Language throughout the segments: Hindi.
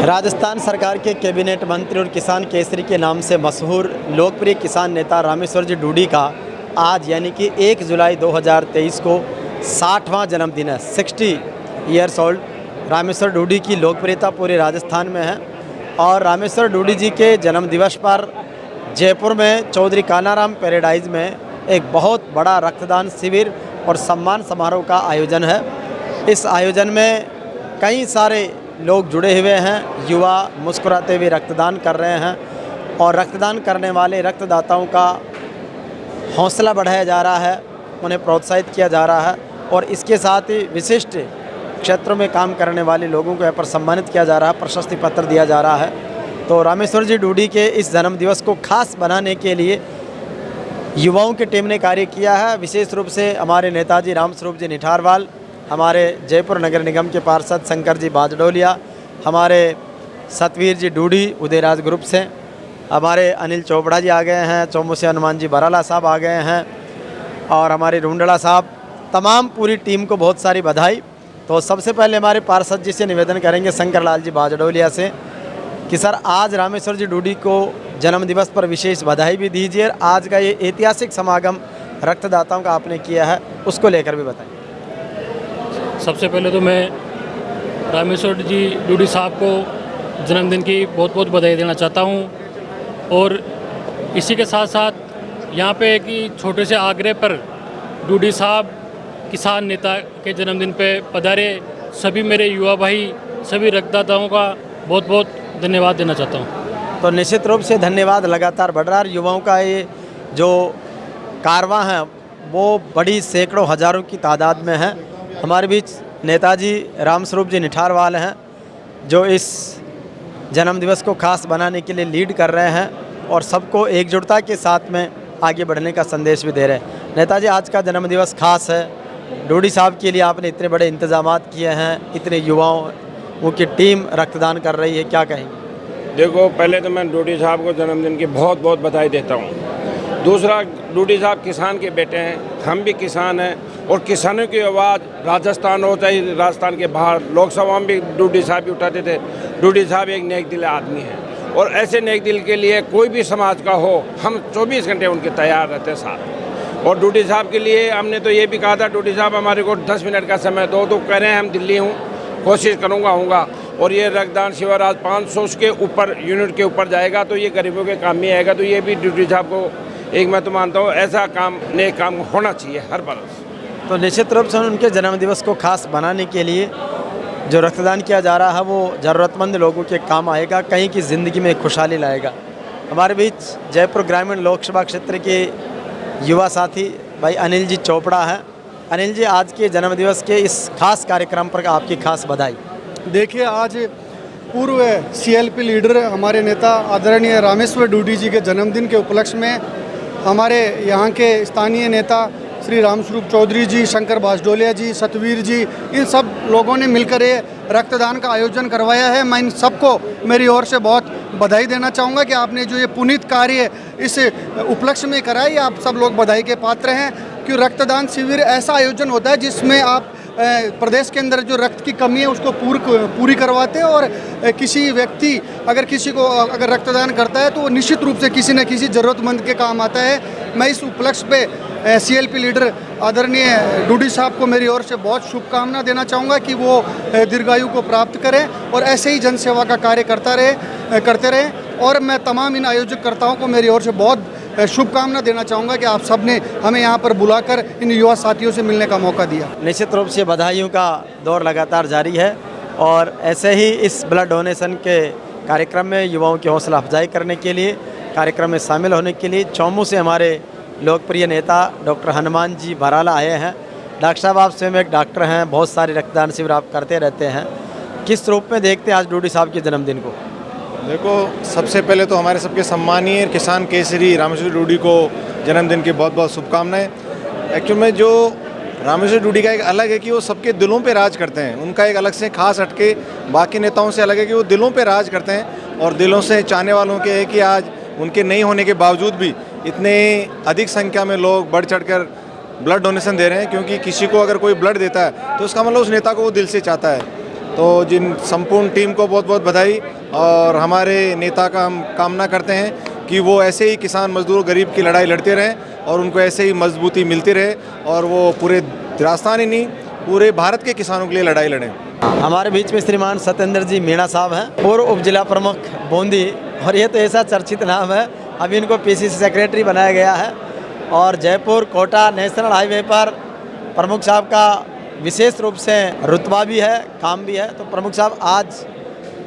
राजस्थान सरकार के कैबिनेट मंत्री और किसान केसरी के नाम से मशहूर लोकप्रिय किसान नेता रामेश्वर जी डूडी का आज यानी कि 1 जुलाई 2023 को 60वां जन्मदिन है। 60 ईयर्स ओल्ड रामेश्वर डूडी की लोकप्रियता पूरे राजस्थान में है। और रामेश्वर डूडी जी के जन्म दिवस पर जयपुर में चौधरी कानाराम पैराडाइज में एक बहुत बड़ा रक्तदान शिविर और सम्मान समारोह का आयोजन है। इस आयोजन में कई सारे लोग जुड़े हुए हैं। युवा मुस्कुराते हुए रक्तदान कर रहे हैं और रक्तदान करने वाले रक्तदाताओं का हौसला बढ़ाया जा रहा है, उन्हें प्रोत्साहित किया जा रहा है और इसके साथ ही विशिष्ट क्षेत्रों में काम करने वाले लोगों को यहाँ पर सम्मानित किया जा रहा है, प्रशस्ति पत्र दिया जा रहा है। तो रामेश्वर जी डूडी के इस जन्म दिवस को खास बनाने के लिए युवाओं की टीम ने कार्य किया है। विशेष रूप से हमारे नेताजी रामस्वरूप जी निठारवाल, हमारे जयपुर नगर निगम के पार्षद शंकर जी बाजडोलिया, हमारे सतवीर जी डूडी उदयराज ग्रुप से, हमारे अनिल चोपड़ा जी आ गए हैं, चौमू से हनुमान जी बराला साहब आ गए हैं और हमारे रुंडला साहब, तमाम पूरी टीम को बहुत सारी बधाई। तो सबसे पहले हमारे पार्षद जी से निवेदन करेंगे शंकर लाल जी बाजडोलिया से कि सर आज रामेश्वर जी डूडी को जन्म दिवस पर विशेष बधाई भी दीजिए। आज का ये ऐतिहासिक समागम रक्तदाताओं का आपने किया है, उसको लेकर भी बताएं। सबसे पहले तो मैं रामेश्वर जी डूडी साहब को जन्मदिन की बहुत बहुत बधाई देना चाहता हूं और इसी के साथ साथ यहाँ पे एक छोटे से आग्रह पर डूडी साहब किसान नेता के जन्मदिन पे पधारे सभी मेरे युवा भाई, सभी रक्तदाताओं का बहुत बहुत धन्यवाद देना चाहता हूँ। तो निश्चित रूप से धन्यवाद लगातार बढ़ रहा है। युवाओं का ये जो कारवां है वो बड़ी सैकड़ों हज़ारों की तादाद में है। हमारे बीच नेताजी रामस्वरूप जी निठारवाल हैं जो इस जन्म दिवस को खास बनाने के लिए लीड कर रहे हैं और सबको एकजुटता के साथ में आगे बढ़ने का संदेश भी दे रहे हैं। नेताजी आज का जन्म दिवस खास है, डूडी साहब के लिए आपने इतने बड़े इंतजामात किए हैं, इतने युवाओं की टीम रक्तदान कर रही है, क्या कहेंगे? देखो, पहले तो मैं डूडी साहब को जन्मदिन की बहुत बहुत बधाई देता हूँ। दूसरा, डूडी साहब किसान के बेटे हैं, हम भी किसान हैं और किसानों की आवाज़ राजस्थान हो चाहे राजस्थान के बाहर लोकसभा में भी डूडी साहब भी उठाते थे। डूडी साहब एक नेक दिल आदमी हैं और ऐसे नेक दिल के लिए कोई भी समाज का हो, हम 24 घंटे उनके तैयार रहते हैं साथ। और डूडी साहब के लिए हमने तो ये भी कहा था, डूडी साहब हमारे को 10 मिनट का समय दो, तो कह रहे हैं हम दिल्ली हूँ, कोशिश करूँगा आऊँगा। और ये रक्तदान शिविर आज 500 के ऊपर यूनिट के ऊपर जाएगा, तो ये गरीबों के काम में आएगा। तो ये भी डूडी साहब को एक मैं तो मानता हूँ ऐसा काम, नेक काम होना चाहिए हर बरस। तो निश्चित रूप से उनके जन्म दिवस को खास बनाने के लिए जो रक्तदान किया जा रहा है वो ज़रूरतमंद लोगों के काम आएगा, कहीं की ज़िंदगी में खुशहाली लाएगा। हमारे बीच जयपुर ग्रामीण लोकसभा क्षेत्र के युवा साथी भाई अनिल जी चोपड़ा हैं। अनिल जी, आज के जन्म दिवस के इस खास कार्यक्रम पर आपकी खास बधाई। देखिए, आज पूर्व CLP लीडर हमारे नेता आदरणीय रामेश्वर डूडी जी के जन्मदिन के उपलक्ष्य में हमारे यहाँ के स्थानीय नेता श्री रामस्वरूप चौधरी जी, शंकर बाजडोलिया जी, सतवीर जी, इन सब लोगों ने मिलकर ये रक्तदान का आयोजन करवाया है। मैं इन सबको मेरी ओर से बहुत बधाई देना चाहूँगा कि आपने जो ये पुनीत कार्य इस उपलक्ष्य में कराई, आप सब लोग बधाई के पात्र हैं। कि रक्तदान शिविर ऐसा आयोजन होता है जिसमें आप प्रदेश के अंदर जो रक्त की कमी है उसको पूरी करवाते हैं और किसी व्यक्ति किसी को अगर रक्तदान करता है तो वो निश्चित रूप से किसी न किसी ज़रूरतमंद के काम आता है। मैं इस उपलक्ष्य पे CLP लीडर आदरणीय डूडी साहब को मेरी ओर से बहुत शुभकामना देना चाहूँगा कि वो दीर्घायु को प्राप्त करें और ऐसे ही जनसेवा का कार्य करते रहें। और मैं तमाम इन आयोजककर्ताओं को मेरी ओर से बहुत शुभकामना देना चाहूँगा कि आप सब ने हमें यहाँ पर बुलाकर इन युवा साथियों से मिलने का मौका दिया। निश्चित रूप से बधाइयों का दौर लगातार जारी है और ऐसे ही इस ब्लड डोनेशन के कार्यक्रम में युवाओं की हौसला अफजाई करने के लिए, कार्यक्रम में शामिल होने के लिए चौमू से हमारे लोकप्रिय नेता डॉक्टर हनुमान जी बराला आए हैं। डॉक्टर साहब, आप स्वयं एक डॉक्टर हैं, बहुत सारे रक्तदान शिविर आप करते रहते हैं, किस रूप में देखते हैं आज डूडी साहब के जन्मदिन को? देखो, सबसे पहले तो हमारे सबके सम्मानीय किसान केसरी रामेश्वर डूडी को जन्मदिन की बहुत बहुत शुभकामनाएं। एक्चुअल में जो रामेश्वर डूडी का एक अलग है कि वो सबके दिलों पे राज करते हैं। उनका एक अलग से खास हटके बाकी नेताओं से अलग है कि वो दिलों पे राज करते हैं और दिलों से चाहने वालों के है कि आज उनके नहीं होने के बावजूद भी इतने अधिक संख्या में लोग बढ़ चढ़कर ब्लड डोनेशन दे रहे हैं। क्योंकि किसी को अगर कोई ब्लड देता है तो उसका मतलब उस नेता को वो दिल से चाहता है। तो जिन संपूर्ण टीम को बहुत बहुत बधाई, और हमारे नेता का हम कामना करते हैं कि वो ऐसे ही किसान मजदूर गरीब की लड़ाई लड़ते रहें और उनको ऐसे ही मजबूती मिलती रहे और वो पूरे राजस्थान ही नहीं पूरे भारत के किसानों के लिए लड़ाई लड़ें। हमारे बीच में श्रीमान सत्येंद्र जी मीणा साहब हैं, पूर्व उप जिला प्रमुख बूंदी, और ये तो ऐसा चर्चित नाम है, अभी इनको पीसीसी सेक्रेटरी बनाया गया है। और जयपुर कोटा नेशनल हाईवे पर प्रमुख साहब का विशेष रूप से रुतबा भी है, काम भी है। तो प्रमुख साहब, आज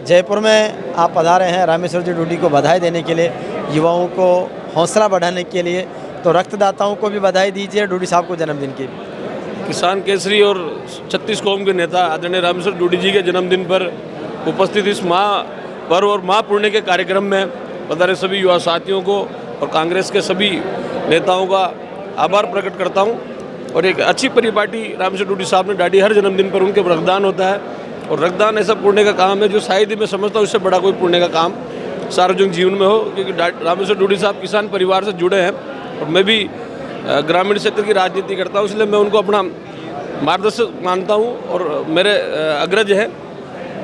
जयपुर में आप पधारे हैं रामेश्वर जी डूडी को बधाई देने के लिए, युवाओं को हौसला बढ़ाने के लिए, तो रक्तदाताओं को भी बधाई दीजिए डूडी साहब को जन्मदिन की। किसान केसरी और 36 कौम के नेता आदरणीय रामेश्वर डूडी जी के जन्मदिन पर उपस्थित इस महापर्व और महापुण्य के कार्यक्रम में पधारे सभी युवा साथियों को और कांग्रेस के सभी नेताओं का आभार प्रकट करता हूं। और एक अच्छी परिपाटी रामेश्वर डूडी साहब ने डाली, हर जन्मदिन पर उनके रक्तदान होता है और रक्तदान ऐसा पुण्य का काम है जो शायद ही मैं समझता हूँ इससे बड़ा कोई पुण्य का काम सार्वजनिक जीवन में हो, क्योंकि रामेश्वर डूडी साहब किसान परिवार से जुड़े हैं और मैं भी ग्रामीण क्षेत्र की राजनीति करता हूँ, इसलिए मैं उनको अपना मार्गदर्शक मानता हूँ और मेरे अग्रज है,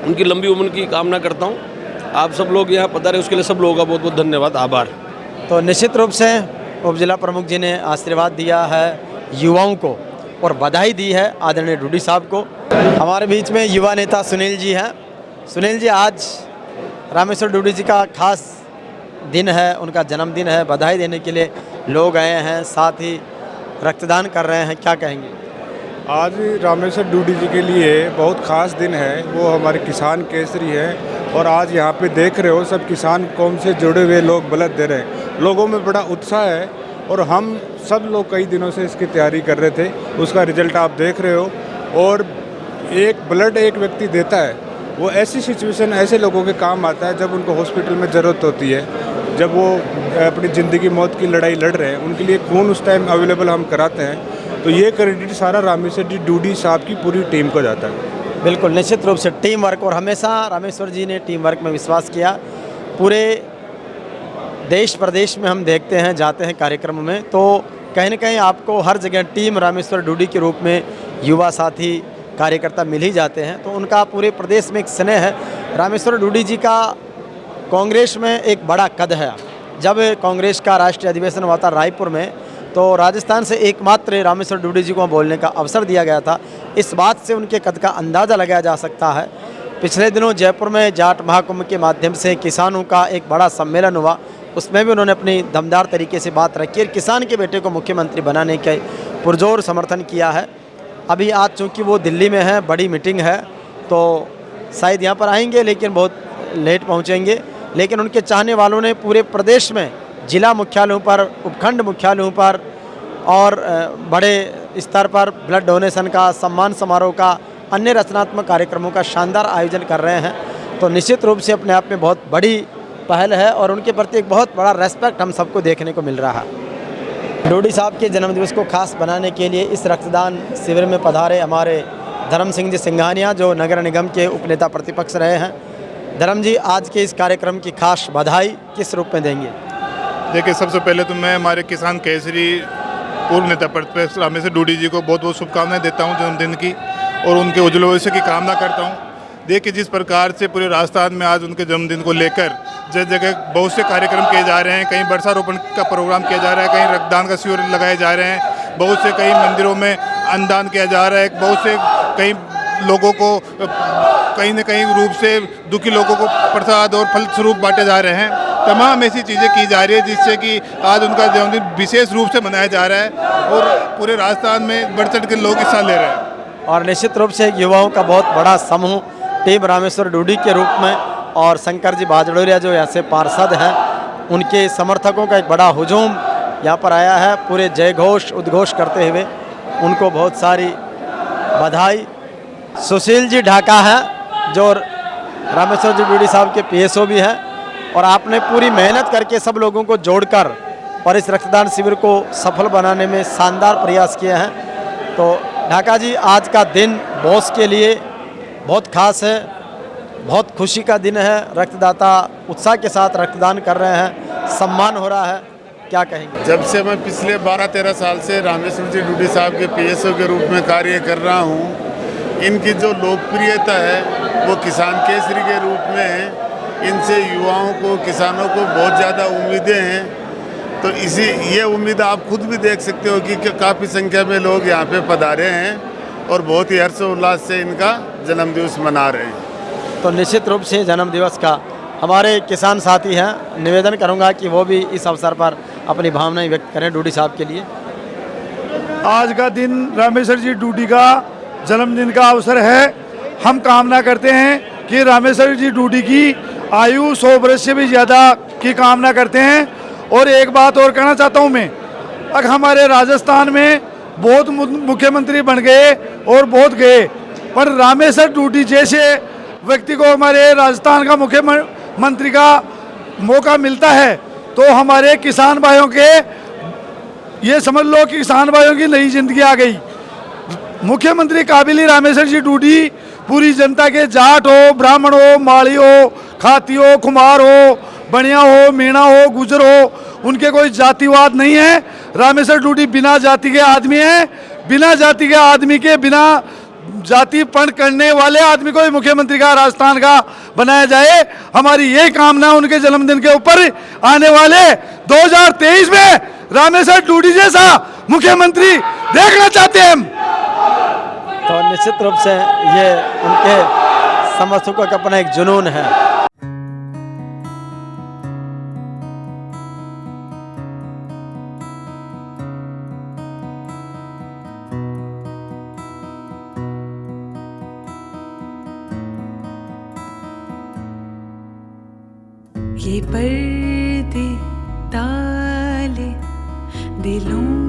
उनकी लंबी उम्र की कामना करता हूँ। आप सब लोग यहाँ पधारे उसके लिए सब लोगों का बहुत बहुत धन्यवाद, आभार। तो निश्चित रूप से उप जिला प्रमुख जी ने आशीर्वाद दिया है युवाओं को और बधाई दी है आदरणीय डूडी साहब को। हमारे बीच में युवा नेता सुनील जी हैं। सुनील जी, आज रामेश्वर डूडी जी का खास दिन है, उनका जन्मदिन है, बधाई देने के लिए लोग आए हैं, साथ ही रक्तदान कर रहे हैं, क्या कहेंगे? आज रामेश्वर डूडी जी के लिए बहुत ख़ास दिन है, वो हमारे किसान केसरी हैं और आज यहाँ पे देख रहे हो सब किसान कौम से जुड़े हुए लोग बलद दे रहे हैं, लोगों में बड़ा उत्साह है और हम सब लोग कई दिनों से इसकी तैयारी कर रहे थे, उसका रिजल्ट आप देख रहे हो। और एक ब्लड एक व्यक्ति देता है, वो ऐसी सिचुएशन ऐसे लोगों के काम आता है जब उनको हॉस्पिटल में ज़रूरत होती है, जब वो अपनी ज़िंदगी मौत की लड़ाई लड़ रहे हैं, उनके लिए खून उस टाइम अवेलेबल हम कराते हैं। तो ये क्रेडिट सारा रामेश्वर जी डूडी साहब की पूरी टीम को जाता है। बिल्कुल, निश्चित रूप से टीम वर्क, और हमेशा रामेश्वर जी ने टीम वर्क में विश्वास किया। पूरे देश प्रदेश में हम देखते हैं, जाते हैं कार्यक्रम में, तो कहीं ना कहीं आपको हर जगह टीम रामेश्वर डूडी के रूप में युवा साथी कार्यकर्ता मिल ही जाते हैं। तो उनका पूरे प्रदेश में एक स्नेह है। रामेश्वर डूडी जी का कांग्रेस में एक बड़ा कद है। जब कांग्रेस का राष्ट्रीय अधिवेशन हुआ था रायपुर में, तो राजस्थान से एकमात्र रामेश्वर डूडी जी को बोलने का अवसर दिया गया था। इस बात से उनके कद का अंदाज़ा लगाया जा सकता है। पिछले दिनों जयपुर में जाट महाकुंभ के माध्यम से किसानों का एक बड़ा सम्मेलन हुआ, उसमें भी उन्होंने अपनी दमदार तरीके से बात रखी और किसान के बेटे को मुख्यमंत्री बनाने के पुरजोर समर्थन किया है। अभी आज चूँकि वो दिल्ली में है, बड़ी मीटिंग है, तो शायद यहाँ पर आएंगे लेकिन बहुत लेट पहुँचेंगे। लेकिन उनके चाहने वालों ने पूरे प्रदेश में जिला मुख्यालयों पर, उपखंड मुख्यालयों पर और बड़े स्तर पर ब्लड डोनेशन का, सम्मान समारोह का, अन्य रचनात्मक कार्यक्रमों का शानदार आयोजन कर रहे हैं। तो निश्चित रूप से अपने आप में बहुत बड़ी पहल है और उनके प्रति एक बहुत बड़ा रेस्पेक्ट हम सबको देखने को मिल रहा है। डूडी साहब के जन्मदिवस को खास बनाने के लिए इस रक्तदान शिविर में पधारे हमारे धर्म सिंह जी सिंघानिया, जो नगर निगम के उपनेता प्रतिपक्ष रहे हैं। धर्म जी, आज के इस कार्यक्रम की खास बधाई किस रूप में देंगे? देखिए, सबसे पहले तो मैं हमारे किसान केसरी पूर्व नेता प्रतिपक्ष रामेश्वर डूडी जी को बहुत बहुत शुभकामनाएं देता हूं जन्मदिन की और उनके उज्ज्वल भविष्य की कामना करता हूं। देखिए, जिस प्रकार से पूरे राजस्थान में आज उनके जन्मदिन को लेकर जगह जगह बहुत से कार्यक्रम किए जा रहे हैं, कहीं वृक्षारोपण का प्रोग्राम किया जा रहा है, कहीं रक्तदान का शिविर लगाए जा रहे हैं, बहुत से कई मंदिरों में अन्नदान किया जा रहा है, बहुत से कई लोगों को कहीं न कहीं रूप से दुखी लोगों को प्रसाद और फल स्वरूप बांटे जा रहे हैं। तमाम ऐसी चीज़ें की जा रही है जिससे कि आज उनका जन्मदिन विशेष रूप से मनाया जा रहा है और पूरे राजस्थान में बढ़ चढ़ के लोग हिस्सा ले रहे हैं। और निश्चित रूप से युवाओं का बहुत बड़ा समूह टीम रामेश्वर डूडी के रूप में और शंकर जी बाजड़ोरिया जो यहाँ से पार्षद हैं, उनके समर्थकों का एक बड़ा हुजूम यहाँ पर आया है, पूरे जय घोष उद्घोष करते हुए। उनको बहुत सारी बधाई। सुशील जी ढाका हैं जो रामेश्वर जी डूडी साहब के PSO भी हैं, और आपने पूरी मेहनत करके सब लोगों को जोड़कर और इस रक्तदान शिविर को सफल बनाने में शानदार प्रयास किए हैं। तो ढाका जी, आज का दिन बॉस के लिए बहुत खास है, बहुत खुशी का दिन है। रक्तदाता उत्साह के साथ रक्तदान कर रहे हैं, सम्मान हो रहा है, क्या कहेंगे? जब से मैं पिछले 12-13 साल से रामेश्वर जी डूडी साहब के PSO के रूप में कार्य कर रहा हूँ, इनकी जो लोकप्रियता है वो किसान केसरी के रूप में है। इनसे युवाओं को, किसानों को बहुत ज़्यादा उम्मीदें हैं। तो ये उम्मीद आप खुद भी देख सकते हो कि काफ़ी संख्या में लोग यहाँ पे पधारे हैं और बहुत ही हर्षोल्लास से इनका जन्मदिवस मना रहे हैं। तो निश्चित रूप से जन्मदिवस का हमारे किसान साथी हैं, निवेदन करूंगा कि वो भी इस अवसर पर अपनी भावनाएं व्यक्त करें डूडी साहब के लिए। आज का दिन रामेश्वर जी डूडी का जन्मदिन का अवसर है। हम कामना करते हैं कि रामेश्वर जी डूडी की आयु 100 वर्ष से भी ज़्यादा की कामना करते हैं। और एक बात और कहना चाहता हूँ मैं, अगर हमारे राजस्थान में बहुत मुख्यमंत्री बन गए और बहुत गए, पर रामेश्वर डूडी जैसे व्यक्ति को हमारे राजस्थान का मुख्यमंत्री का मौका मिलता है तो हमारे किसान भाइयों के, ये समझ लो कि किसान भाइयों की नई जिंदगी आ गई। मुख्यमंत्री काबिल रामेश्वर जी डूडी पूरी जनता के, जाट हो, ब्राह्मण हो, माली हो, खाती हो, कुमार हो, बनिया हो, मीणा हो, गुजर हो, उनके कोई जातिवाद नहीं है। रामेश्वर डूडी बिना जाति के आदमी है। बिना जाति के आदमी के, बिना जातिपन करने वाले आदमी को मुख्यमंत्री का राजस्थान का बनाया जाए। हमारी ये कामना उनके जन्मदिन के ऊपर आने वाले 2023 में रामेश्वर डूडी जैसा मुख्यमंत्री देखना चाहते हैं हम। तो निश्चित रूप से ये उनके समर्थकों का अपना एक जुनून है। ये पर्दे ताले दिलों